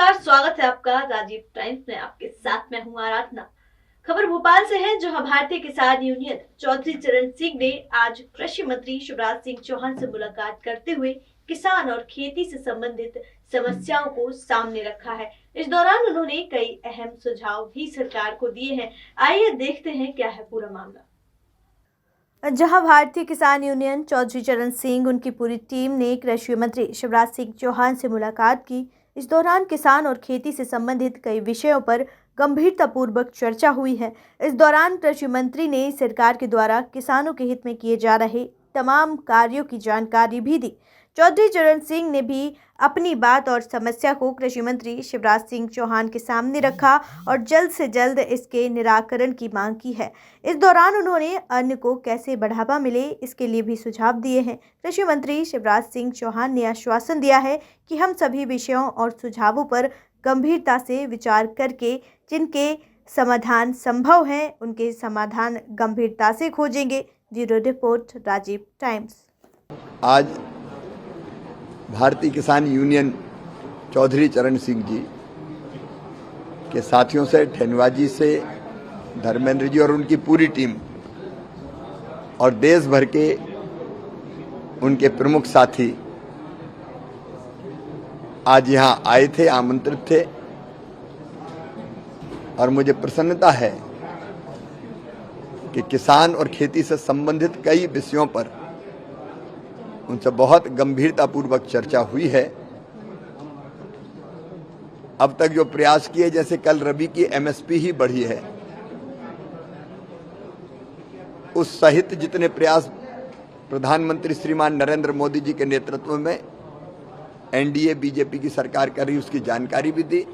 नमस्कार, स्वागत है आपका राजीव टाइम्स में। आपके साथ मैं हूं आराधना। खबर भोपाल से है, जहां भारतीय किसान यूनियन चौधरी चरण सिंह ने आज कृषि मंत्री शिवराज सिंह चौहान से मुलाकात करते हुए किसान और खेती से संबंधित समस्याओं को सामने रखा है। इस दौरान उन्होंने कई अहम सुझाव भी सरकार को दिए हैं। आइए देखते हैं क्या है पूरा मामला। जहां भारतीय किसान यूनियन चौधरी चरण सिंह उनकी पूरी टीम ने कृषि मंत्री शिवराज सिंह चौहान से मुलाकात की। इस दौरान किसान और खेती से संबंधित कई विषयों पर गंभीरतापूर्वक चर्चा हुई है। इस दौरान कृषि मंत्री ने सरकार के द्वारा किसानों के हित में किए जा रहे तमाम कार्यों की जानकारी भी दी। चौधरी चरण सिंह ने भी अपनी बात और समस्या को कृषि मंत्री शिवराज सिंह चौहान के सामने रखा और जल्द से जल्द इसके निराकरण की मांग की है। इस दौरान उन्होंने अन्न को कैसे बढ़ावा मिले, इसके लिए भी सुझाव दिए हैं। कृषि मंत्री शिवराज सिंह चौहान ने आश्वासन दिया है कि हम सभी विषयों और सुझावों पर गंभीरता से विचार करके जिनके समाधान संभव हैं, उनके समाधान गंभीरता से खोजेंगे। Bureau report, Rajiv Times. आज भारतीय किसान यूनियन चौधरी चरण सिंह जी के साथियों से, ठेनवा जी से, धर्मेंद्र जी और उनकी पूरी टीम और देश भर के उनके प्रमुख साथी आज यहां आए थे, आमंत्रित थे। और मुझे प्रसन्नता है कि किसान और खेती से संबंधित कई विषयों पर उनसे बहुत गंभीरतापूर्वक चर्चा हुई है। अब तक जो प्रयास किए, जैसे कल रबी की एमएसपी ही बढ़ी है, उस सहित जितने प्रयास प्रधानमंत्री श्रीमान नरेंद्र मोदी जी के नेतृत्व में एनडीए बीजेपी की सरकार कर रही, उसकी जानकारी भी दी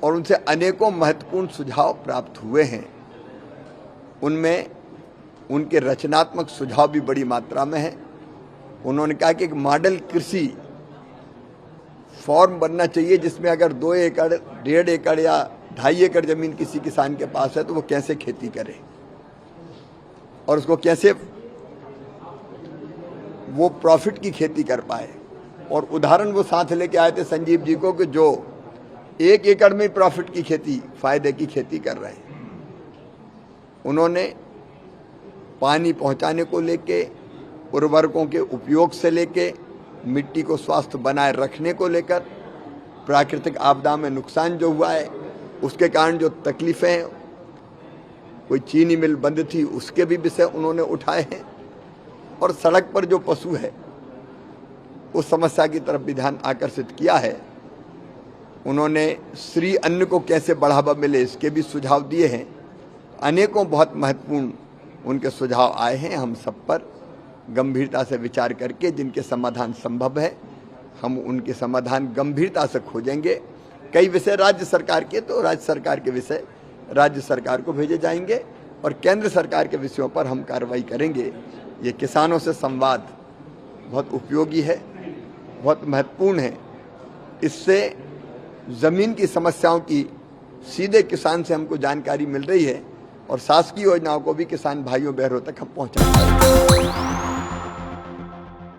और उनसे अनेकों महत्वपूर्ण सुझाव प्राप्त हुए हैं। उनमें उनके रचनात्मक सुझाव भी बड़ी मात्रा में हैं। उन्होंने कहा कि एक मॉडल कृषि फॉर्म बनना चाहिए, जिसमें अगर 2 एकड़, 1.5 एकड़ या 2.5 एकड़ जमीन किसी किसान के पास है तो वो कैसे खेती करे और उसको कैसे वो प्रॉफिट की खेती कर पाए। और उदाहरण वो साथ लेके आए थे संजीव जी को, कि जो 1 एकड़ में प्रॉफिट की खेती, फायदे की खेती कर रहे हैं। उन्होंने पानी पहुंचाने को लेके, उर्वरकों के उपयोग से लेके, मिट्टी को स्वस्थ बनाए रखने को लेकर, प्राकृतिक आपदा में नुकसान जो हुआ है उसके कारण जो तकलीफें हैं, कोई चीनी मिल बंद थी उसके भी विषय उन्होंने उठाए हैं। और सड़क पर जो पशु है उस समस्या की तरफ भी ध्यान आकर्षित किया है। उन्होंने श्री अन्न को कैसे बढ़ावा मिले, इसके भी सुझाव दिए हैं। अनेकों बहुत महत्वपूर्ण उनके सुझाव आए हैं। हम सब पर गंभीरता से विचार करके जिनके समाधान संभव है, हम उनके समाधान गंभीरता से खोजेंगे। कई विषय राज्य सरकार के, तो राज्य सरकार के विषय राज्य सरकार को भेजे जाएंगे और केंद्र सरकार के विषयों पर हम कार्रवाई करेंगे। ये किसानों से संवाद बहुत उपयोगी है, बहुत महत्वपूर्ण है। इससे ज़मीन की समस्याओं की सीधे किसान से हमको जानकारी मिल रही है और शासकीय योजनाओं को भी किसान भाइयों बहनों तक हम पहुँचाएंगे।